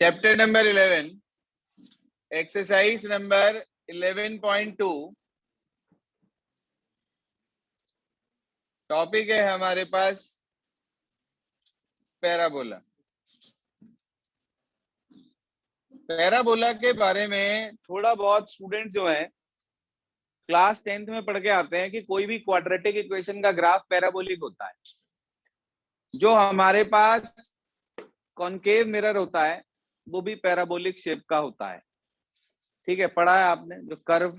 Chapter number 11, exercise number 11.2। Topic है हमारे पास parabola. Parabola के बारे में थोड़ा बहुत स्टूडेंट जो है क्लास 10th में पढ़ के आते हैं कि कोई भी क्वाड्रेटिक इक्वेशन का ग्राफ पैराबोलिक होता है। जो हमारे पास कॉनकेव मिरर होता है वो भी पैराबोलिक शेप का होता है। ठीक है, पढ़ा है आपने। जो कर्व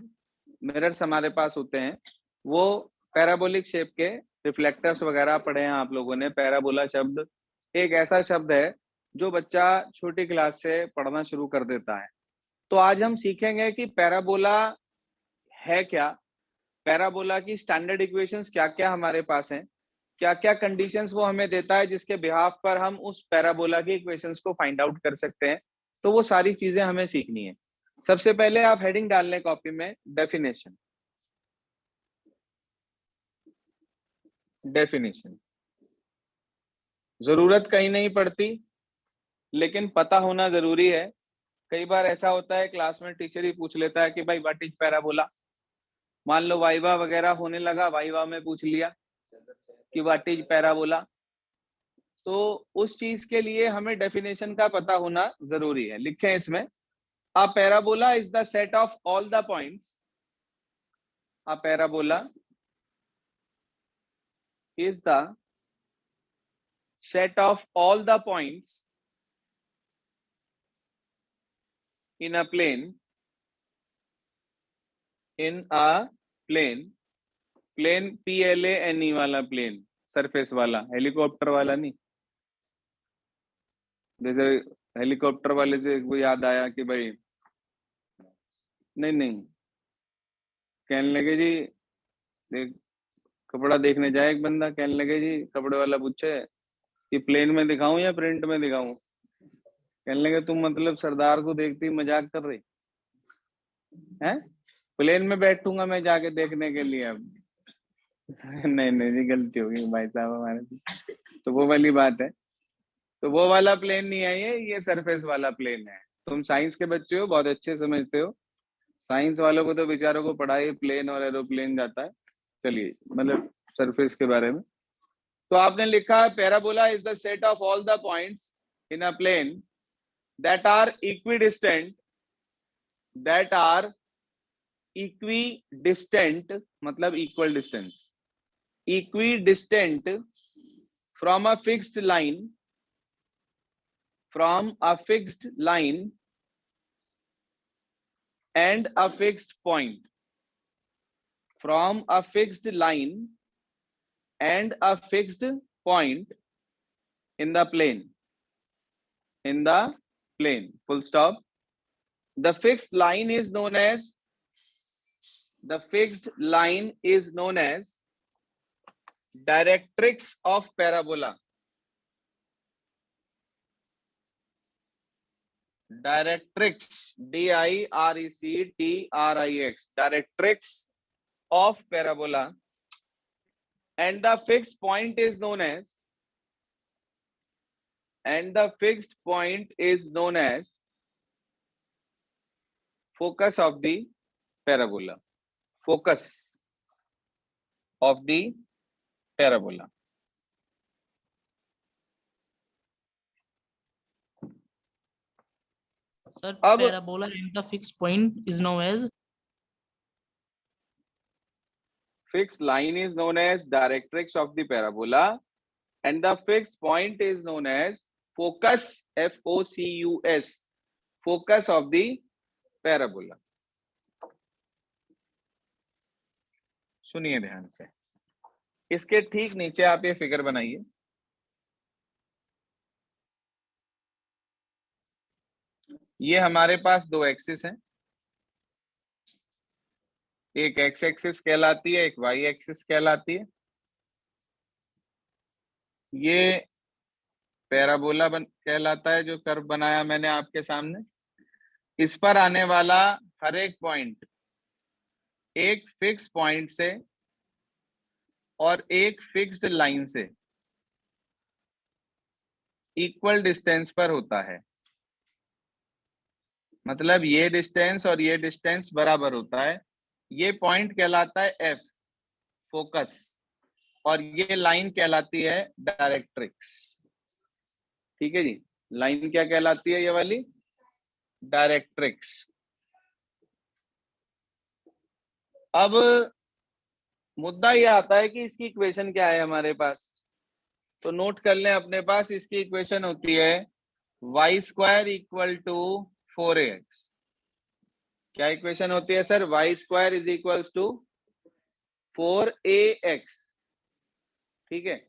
मिरर्स हमारे पास होते हैं वो पैराबोलिक शेप के रिफ्लेक्टर्स वगैरह पढ़े हैं आप लोगों ने। पैराबोला शब्द एक ऐसा शब्द है जो बच्चा छोटी क्लास से पढ़ना शुरू कर देता है। तो आज हम सीखेंगे कि पैराबोला है क्या, पैराबोला की स्टैंडर्ड इक्वेशंस क्या क्या हमारे पास हैं, क्या क्या कंडीशंस वो हमें देता है जिसके बिहाफ पर हम उस पैराबोला की इक्वेशंस को फाइंड आउट कर सकते हैं। तो वो सारी चीजें हमें सीखनी है। सबसे पहले आप हेडिंग डाल लें कॉपी में, डेफिनेशन। डेफिनेशन जरूरत कहीं नहीं पड़ती, लेकिन पता होना जरूरी है। कई बार ऐसा होता है क्लास में टीचर ही पूछ लेता है कि भाई व्हाट इज पैराबोला। मान लो वाइवा वगैरह होने लगा, वाइवा में पूछ लिया कि व्हाट इज पैराबोला। तो उस चीज के लिए हमें डेफिनेशन का पता होना जरूरी है। लिखें इसमें, a parabola is the set of all the points. A parabola is the set of all the points in a plane plane plane वाला प्लेन, सरफेस वाला, हेलीकॉप्टर वाला नहीं। जैसे हेलीकॉप्टर वाले से वो याद आया कि भाई नहीं कहने लगे जी देख, कपड़ा देखने जाए एक बंदा, कहने लगे जी कपड़े वाला पूछे कि प्लेन में दिखाऊं या प्रिंट में दिखाऊं। कहने लगे तुम मतलब सरदार को देखती मजाक कर रही है, प्लेन में बैठूंगा मैं जाके देखने के लिए। अब नहीं जी, गलती होगी भाई साहब हमारे से। तो वो वाली बात है। तो वो वाला प्लेन नहीं है, ये सरफेस वाला प्लेन है। तुम साइंस के बच्चे हो, बहुत अच्छे समझते हो। साइंस वालों को तो बेचारों को पढ़ाई प्लेन और एरोप्लेन जाता है। चलिए, मतलब सरफेस के बारे में। तो आपने लिखा parabola is the set of all the points in a plane that are equidistant, मतलब equal distance, equidistant from a fixed line and a fixed point, from a fixed line and a fixed point in the plane, full stop. The fixed line is known as directrix of parabola. Directrix, D-I-R-E-C-T-R-I-X, directrix of parabola, and the fixed point is known as focus of the parabola. Focus of the parabola. Sir, parabola and the fixed point is known as? Fixed line is known as directrix of the parabola, and the fixed point is known as focus, F-O-C-U-S, focus of the parabola. सुनिए ध्यान से, इसके ठीक नीचे आप ये figure बनाइए। ये हमारे पास दो एक्सिस हैं, एक एक्स एक्सिस कहलाती है, एक वाई एक्सिस कहलाती है। ये पैराबोला कहलाता है जो कर्व बनाया मैंने आपके सामने। इस पर आने वाला हर एक पॉइंट एक फिक्स पॉइंट से और एक फिक्स्ड लाइन से इक्वल डिस्टेंस पर होता है। मतलब ये डिस्टेंस और ये डिस्टेंस बराबर होता है, ये पॉइंट कहलाता है एफ फोकस, और ये लाइन कहलाती है डायरेक्ट्रिक्स। ठीक है जी, लाइन क्या कहलाती है? ये वाली डायरेक्ट्रिक्स। अब मुद्दा ये आता है कि इसकी इक्वेशन क्या है हमारे पास, तो नोट कर लें अपने पास। इसकी इक्वेशन होती है Y square equal to 4ax। क्या इक्वेशन होती है sir? Y square is equal to 4ax। ठीक है,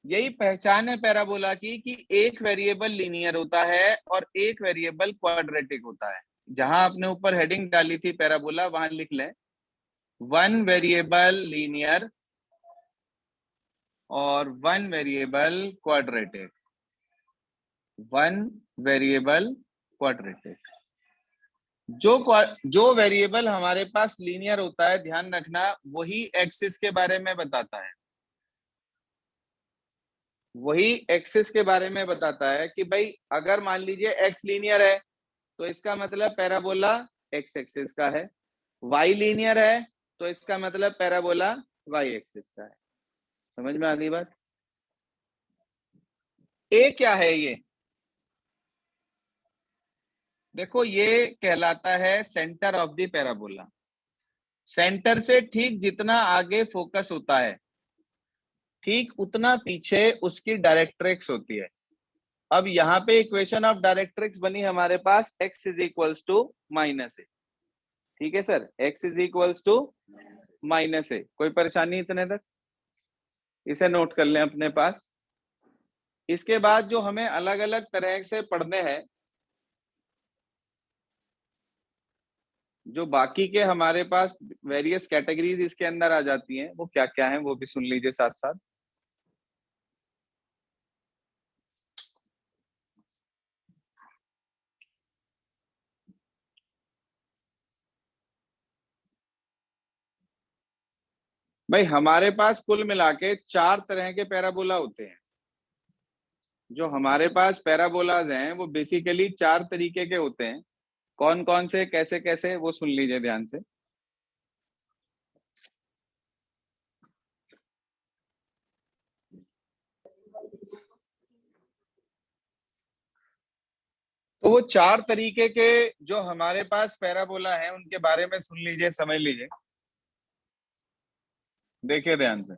यही पहचान है पैराबोला की कि एक वेरिएबल लीनियर होता है और एक वेरिएबल क्वाड्रेटिक होता है। जहां आपने ऊपर हेडिंग डाली थी पैराबोला, वहां लिख लें वन वेरिएबल लीनियर और one variable quadratic. One variable quadratic. जो वेरिएबल हमारे पास लीनियर होता है, ध्यान रखना, वही एक्सिस के बारे में बताता है। वही एक्सिस के बारे में बताता है कि भाई अगर मान लीजिए एक्स लीनियर है तो इसका मतलब पैराबोला एक्स एक्सिस का है, वाई लीनियर है तो इसका मतलब पैराबोला वाई एक्सिस का है। समझ में आ गई बात? ए क्या है? ये देखो, ये कहलाता है centre of the parabola. Centre से ठीक जितना आगे फोकस होता है, ठीक उतना पीछे उसकी डायरेक्ट्रिक्स होती है। अब यहाँ पे इक्वेशन ऑफ डायरेक्ट्रिक्स बनी हमारे पास x is equals to minus a. ठीक है sir, x is equals to minus a. कोई परेशानी इतने तक? इसे नोट कर लें अपने पास। इसके बाद जो हमें अलग अलग तरह से पढ़ने हैं, जो बाकी के हमारे पास वेरियस कैटेगरीज इसके अंदर आ जाती हैं, वो क्या क्या है वो भी सुन लीजिए साथ साथ। भाई हमारे पास कुल मिला के 4 तरह के पैराबोला होते हैं। जो हमारे पास पैराबोलाज हैं वो बेसिकली 4 तरीके के होते हैं। कौन कौन से, कैसे कैसे, वो सुन लीजिए ध्यान से। तो वो 4 तरीके के जो हमारे पास पैराबोला हैं उनके बारे में सुन लीजिए, समझ लीजिए। देखिए ध्यान से,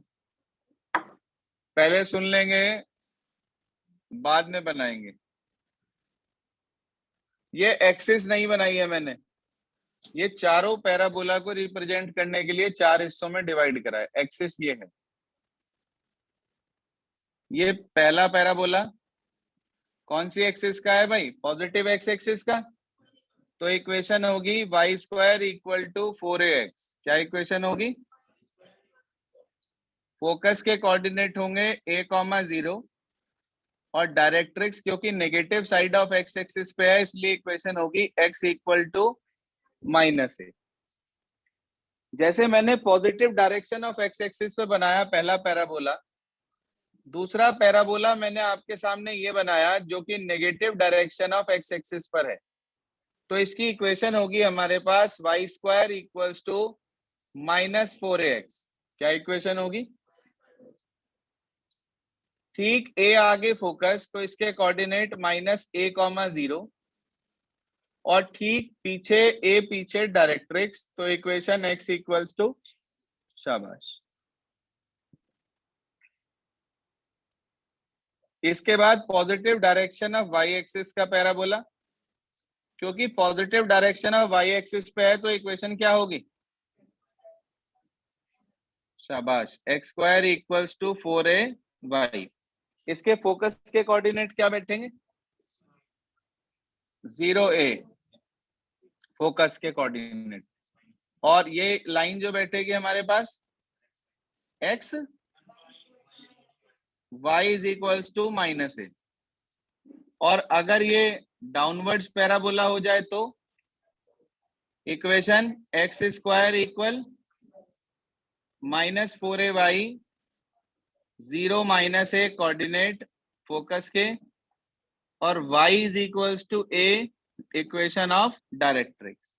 पहले सुन लेंगे बाद में बनाएंगे। ये एक्सिस नहीं बनाई है मैंने, ये चारों पैराबोला को रिप्रेजेंट करने के लिए 4 हिस्सों में डिवाइड करा है। एक्सिस ये है, ये पहला पैराबोला कौन सी एक्सिस का है भाई? पॉजिटिव एक्स एक्सिस का। तो इक्वेशन होगी Y square equal to 4ax। क्या इक्वेशन होगी? फोकस के कोऑर्डिनेट होंगे a,0 और डायरेक्ट्रिक्स क्योंकि negative side of x axis पे है, इसलिए इक्वेशन होगी x इक्वल टू माइनस ए। जैसे मैंने positive direction of x axis पे बनाया पहला पैराबोला, दूसरा पैराबोला मैंने आपके सामने ये बनाया जो कि negative direction of x axis पर है। तो इसकी इक्वेशन होगी हमारे पास y square equals to -4ax। क्या इक्वेशन होगी? ठीक ए आगे फोकस, तो इसके कोऑर्डिनेट -a,0 और ठीक पीछे ए पीछे डायरेक्ट्रिक्स, तो इक्वेशन x इक्वल्स टू, शाबाश। इसके बाद positive direction of y axis का पैराबोला, क्योंकि positive direction of y axis पे है तो इक्वेशन क्या होगी? शाबाश, x square equals to 4ay। इसके फोकस के कोऑर्डिनेट क्या बैठेंगे? 0a फोकस के कोऑर्डिनेट, और ये लाइन जो बैठेगी हमारे पास x y is equals to -a। और अगर ये डाउनवर्ड्स पैराबोला हो जाए तो equation x square equal -4ay 0 -a coordinate focus के, और y is equals to a equation of directrix.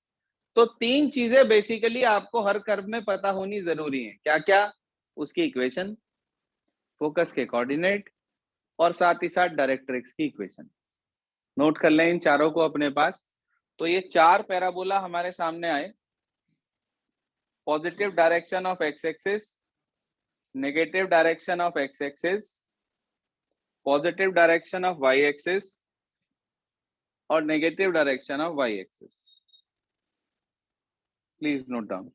तो तीन चीजें बेसिकली आपको हर कर्व में पता होनी जरूरी है। क्या क्या? उसकी इक्वेशन, फोकस के कोऑर्डिनेट, और साथ ही साथ डायरेक्ट्रिक्स की इक्वेशन। नोट कर लें इन चारों को अपने पास। तो ये चार पैराबोला हमारे सामने आए। Positive direction of x axis, negative direction of x axis, positive direction of y axis और negative direction of y axis. Please note down.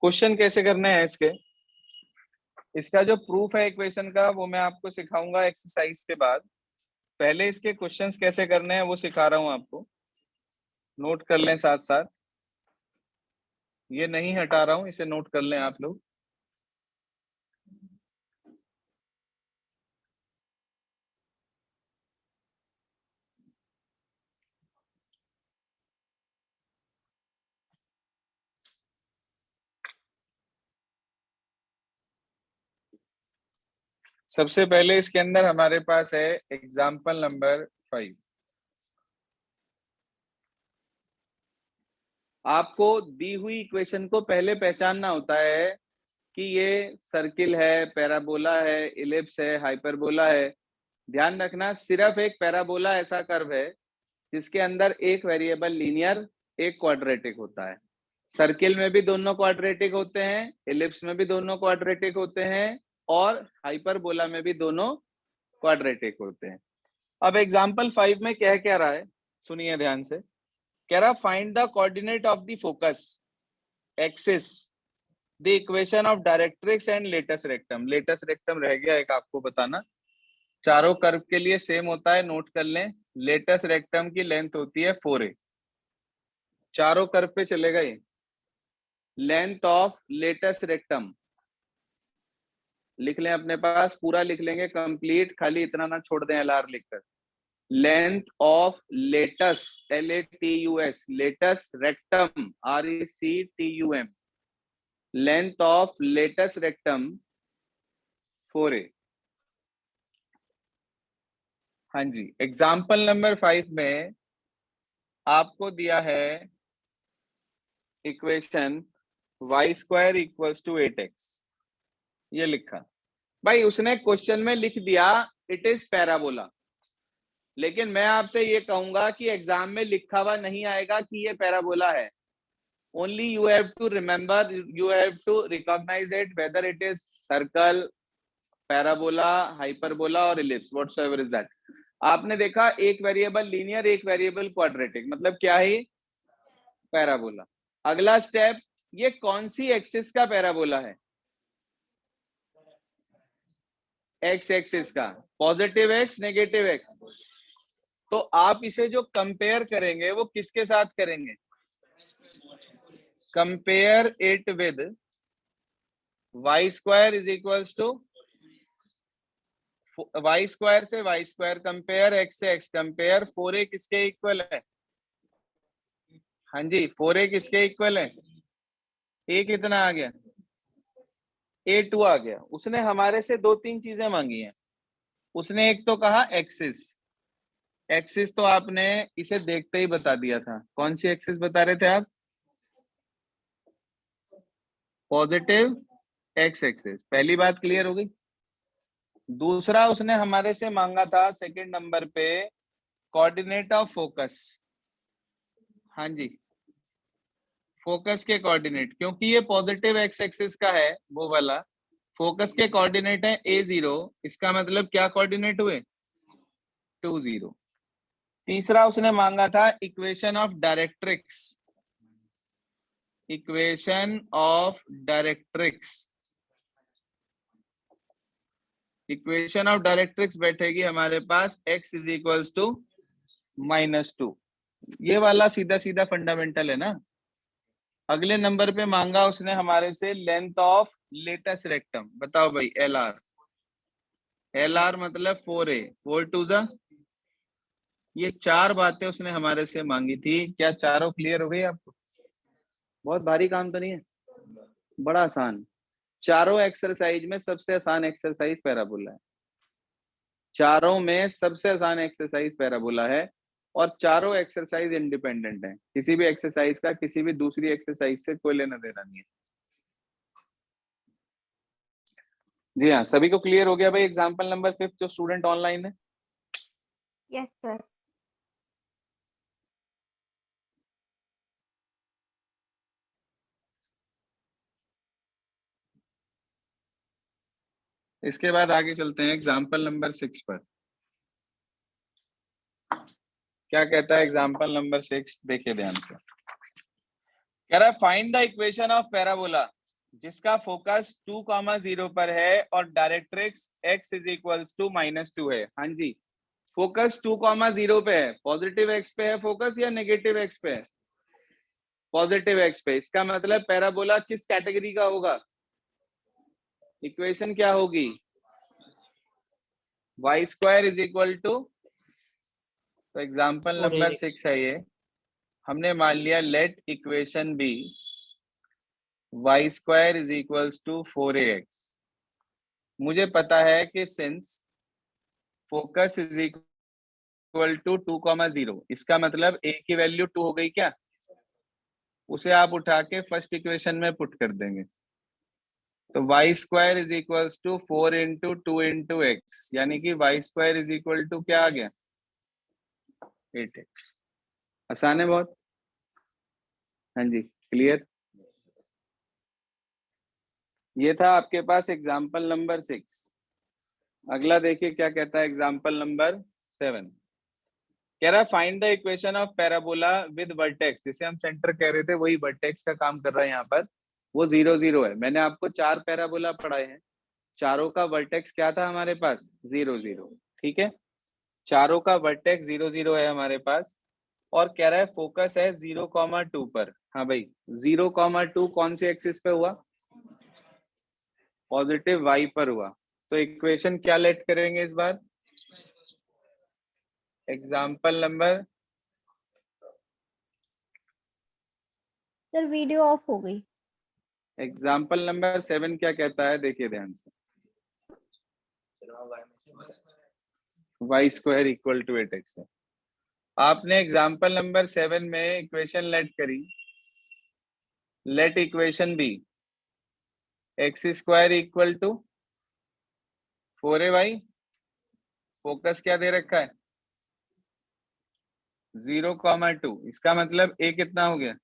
Question कैसे करने हैं इसके, इसका जो प्रूफ है इक्वेशन का वो मैं आपको सिखाऊंगा एक्सरसाइज के बाद। पहले इसके क्वेश्चंस कैसे करने हैं वो सिखा रहा हूं आपको। नोट कर लें साथ साथ, ये नहीं हटा रहा हूं, इसे नोट कर लें आप लोग। सबसे पहले इसके अंदर हमारे पास है एग्जाम्पल नंबर 5। आपको दी हुई इक्वेशन को पहले पहचानना होता है कि ये सर्किल है, पैराबोला है, इलिप्स है, हाइपरबोला है। ध्यान रखना, सिर्फ एक पैराबोला ऐसा कर्व है जिसके अंदर एक वेरिएबल लीनियर, एक क्वाड्रेटिक होता है। सर्किल में भी दोनों क्वाड्रेटिक होते हैं, इलिप्स में भी दोनों क्वाड्रेटिक होते हैं, और हाइपरबोला में भी दोनों क्वाड्रेटिक होते हैं। अब एग्जांपल 5 में कह रहा है, सुनिए ध्यान से। कह रहा find the coordinate of the focus axis, the equation of directrix and latus rectum. Latus rectum रह गया एक आपको बताना, चारों कर्व के लिए सेम होता है, नोट कर लें। लेटस रेक्टम की लेंथ होती है 4a, चारों कर्व पे चलेगा ये। लेंथ ऑफ लेटस रेक्टम लिख लें अपने पास, पूरा लिख लेंगे कंप्लीट, खाली इतना ना छोड़ दें एल आर लिखकर। Length of latus, LATUS, latus rectum, RECTUM, length of latus rectum 4a। हाँ जी, एग्जाम्पल नंबर 5 में आपको दिया है इक्वेशन y² = 8x, ये लिखा। भाई उसने क्वेश्चन में लिख दिया इट इज पैराबोला, लेकिन मैं आपसे ये कहूंगा कि एग्जाम में लिखा हुआ नहीं आएगा कि ये पैराबोला है। Only you have to remember, you have to recognize it whether it is circle, parabola, hyperbola और इलिप्स, व्हाटसोएवर इज दैट। आपने देखा एक वेरिएबल लीनियर, एक वेरिएबल क्वाड्रेटिक, मतलब क्या है? पैराबोला। अगला स्टेप, ये कौन सी एक्सिस का पैराबोला है? एक्स एक्सिस का। Positive x, negative x. तो आप इसे जो कंपेयर करेंगे वो किसके साथ करेंगे? Compare it with y² = y² से y² कंपेयर, x से x कंपेयर। 4a किसके इक्वल है? हाँ जी, 4a किसके इक्वल है? a कितना आ गया? a2 आ गया। उसने हमारे से दो तीन चीजें मांगी हैं। उसने एक तो कहा एक्सिस, एक्सिस तो आपने इसे देखते ही बता दिया था। कौन सी एक्सिस बता रहे थे आप? Positive x axis. पहली बात क्लियर हो गई। दूसरा उसने हमारे से मांगा था सेकंड नंबर पे कोऑर्डिनेट ऑफ फोकस। हाँ जी, फोकस के कोऑर्डिनेट, क्योंकि ये पॉजिटिव एक्स एक्सिस का है वो वाला, फोकस के कोऑर्डिनेट है A0, इसका मतलब क्या कोऑर्डिनेट हुए? 2 0। तीसरा उसने मांगा था equation of directrix, equation of directrix. Equation of directrix बैठेगी हमारे पास x = -2। ये वाला सीधा सीधा फंडामेंटल है ना। अगले नंबर पे मांगा उसने हमारे से लेंथ ऑफ लेटस रेक्टम। बताओ भाई, LR मतलब 4a, 4 2 जा। ये चार बातें उसने हमारे से मांगी थी। क्या चारों क्लियर हो गई आपको? बहुत भारी काम तो नहीं है। बड़ा आसान। चारों एक्सरसाइज में सबसे आसान एक्सरसाइज पैराबोला है, चारों में सबसे आसान एक्सरसाइज पैराबोला है, और चारों एक्सरसाइज इंडिपेंडेंट है, किसी भी एक्सरसाइज का किसी भी दूसरी एक्सरसाइज से कोई लेना देना नहीं है। जी हाँ, सभी को क्लियर हो गया भाई एग्जाम्पल नंबर 5 जो स्टूडेंट ऑनलाइन है? Yes sir. इसके बाद आगे चलते हैं एग्जाम्पल नंबर 6 पर। क्या कहता है एग्जाम्पल नंबर 6? देखिए ध्यान से, कह रहा है find the equation of parabola जिसका फोकस 2,0 पर है और directrix x is equals to -2 है। हाँ जी, फोकस 2,0 पे है, पॉजिटिव x पे है फोकस या नेगेटिव x पे है? पॉजिटिव x पे। इसका मतलब पैराबोला किस कैटेगरी का होगा? इक्वेशन क्या होगी? y² इज इक्वल टू, तो एग्जाम्पल नंबर 6 है ये, हमने मान लिया let equation be y² is equals to 4ax। मुझे पता है कि since focus is equal to 2,0, इसका मतलब a की वैल्यू 2 हो गई क्या? उसे आप उठा के फर्स्ट इक्वेशन में पुट कर देंगे, तो y² is equals to 4 into 2 into x, यानी कि y² इज इक्वल टू क्या आ गया? 8x। आसान है बहुत। हाँ जी, क्लियर। ये था आपके पास एग्जाम्पल नंबर 6। अगला देखिए क्या कहता है एग्जाम्पल नंबर 7। कह रहा है find the equation of parabola with vertex, जिसे हम सेंटर कह रहे थे वही वर्टेक्स का काम कर रहा है यहाँ पर, वो 0 0 है। मैंने आपको 4 पैराबोला पढ़ाए हैं, चारों का वर्टेक्स क्या था हमारे पास? 0 0। ठीक है, चारों का वर्टेक्स 0 0 है हमारे पास, और कह रहा है फोकस है 0,2 पर। हाँ भाई, 0,2 कौन सी एक्सिस पे हुआ? पॉजिटिव y पर हुआ। तो इक्वेशन क्या लेट करेंगे इस बार? Example number, sir video off हो गई। एग्जाम्पल नंबर 7 क्या कहता है? देखिए ध्यान से, y² इक्वल टू 8x है। आपने एग्जाम्पल नंबर 7 में इक्वेशन लेट करी, let equation be x² equal to 4ay, focus क्या दे रखा है? 0,2। इसका मतलब a कितना हो गया?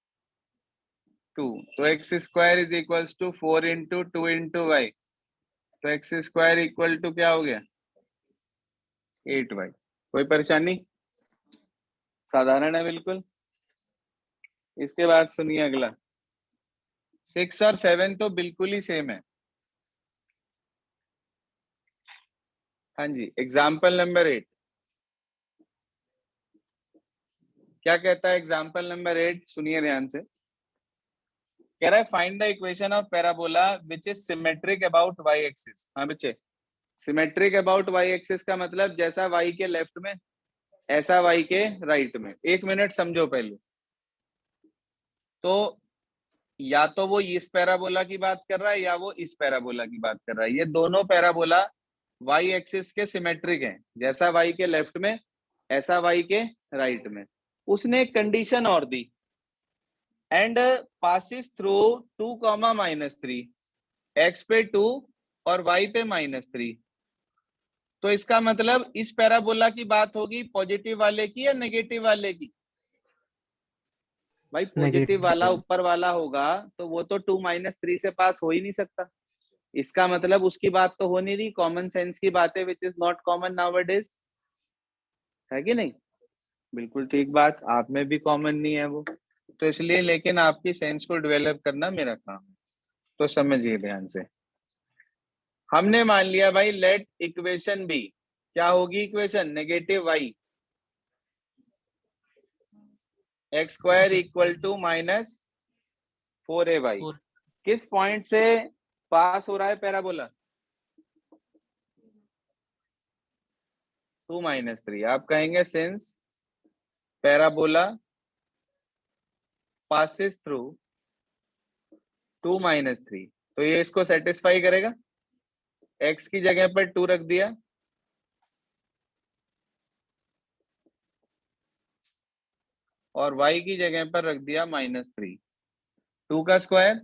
2। तो x² is equals to 4 into 2 into y, तो x² इक्वल टू क्या हो गया? 8y। कोई परेशानी? साधारण है बिल्कुल। इसके बाद सुनिए अगला, 6 और 7 तो बिल्कुल ही सेम है। हाँ जी, एग्जाम्पल नंबर 8 क्या कहता है? एग्जाम्पल नंबर 8 सुनिए ध्यान से, कह रहा है find the equation of parabola which is symmetric about y axis. हाँ बच्चे, सिमेट्रिक अबाउट y एक्सिस का मतलब जैसा y के लेफ्ट में ऐसा y के राइट में। एक मिनट समझो पहले, तो या तो वो इस पैराबोला की बात कर रहा है या वो इस पैराबोला की बात कर रहा है। ये दोनों पैराबोला y एक्सिस के सिमेट्रिक हैं, जैसा y के लेफ्ट में ऐसा y के राइट में। उसने एक कंडीशन और दी, एंड पासिस थ्रू 2,-3, x पे 2 और y पे -3। तो इसका मतलब इस पैराबोला की बात होगी पॉजिटिव वाले की या नेगेटिव वाले की? भाई पॉजिटिव वाला ऊपर वाला होगा तो वो तो 2-3 से पास हो ही नहीं सकता। इसका मतलब उसकी बात तो हो नहीं रही, कॉमन सेंस की बात है, which is not common nowadays, है कि नहीं? बिल्कुल ठीक बात, आप में भी कॉमन नहीं है वो, तो इसलिए लेकिन आपकी सेंस को डेवलप करना मेरा काम है। तो समझिए ध्यान से, हमने मान लिया भाई लेट इक्वेशन बी क्या होगी? Equation negative y x² equal to -4ay। किस पॉइंट से पास हो रहा है पैराबोला? 2-3। आप कहेंगे सिंस पैराबोला passes through 2-3, तो ये इसको सेटिस्फाई करेगा। x की जगह पर 2 रख दिया, और y की जगह पर रख दिया -3। 2 का square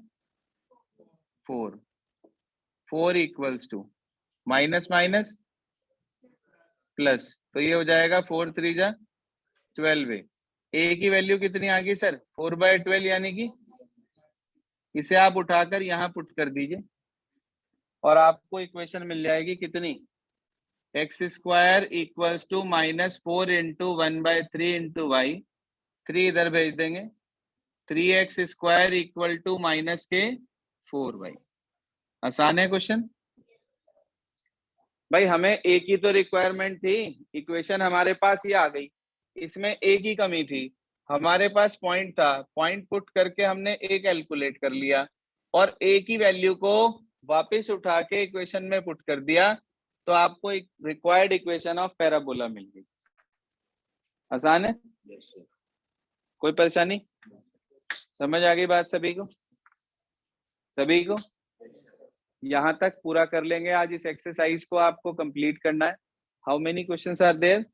4, 4 equals to minus minus plus, तो ये हो जाएगा 4 3 जा 12। a की वैल्यू कितनी आ गई सर? 4/12, यानी कि इसे आप उठाकर यहाँ पुट कर दीजिए और आपको इक्वेशन मिल जाएगी कितनी? x square equals to -4 into 1/3 into y, 3 इधर भेज देंगे, 3x square equal to -4y। आसान है क्वेश्चन भाई। हमें एक ही तो रिक्वायरमेंट थी, इक्वेशन हमारे पास ये आ गई, इसमें एक ही कमी थी, हमारे पास पॉइंट था, पॉइंट पुट करके हमने ए कैलकुलेट कर लिया और ए की वैल्यू को वापस उठा के इक्वेशन में पुट कर दिया, तो आपको एक रिक्वायर्ड इक्वेशन ऑफ पैराबोला मिल गई। आसान है? कोई परेशानी? समझ आ गई बात सभी को? सभी को यहां तक पूरा कर लेंगे आज। इस एक्सरसाइज को आपको कंप्लीट करना है। How many questions are there?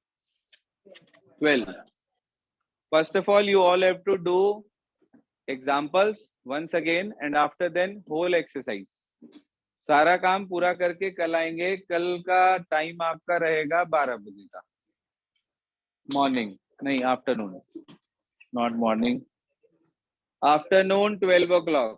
12. First of all, you all have to do examples once again and after then whole exercise. सारा काम पूरा करके कल आएंगे। कल का टाइम आपका रहेगा 12 बजे का, मॉर्निंग नहीं afternoon, not morning, afternoon 12 o'clock।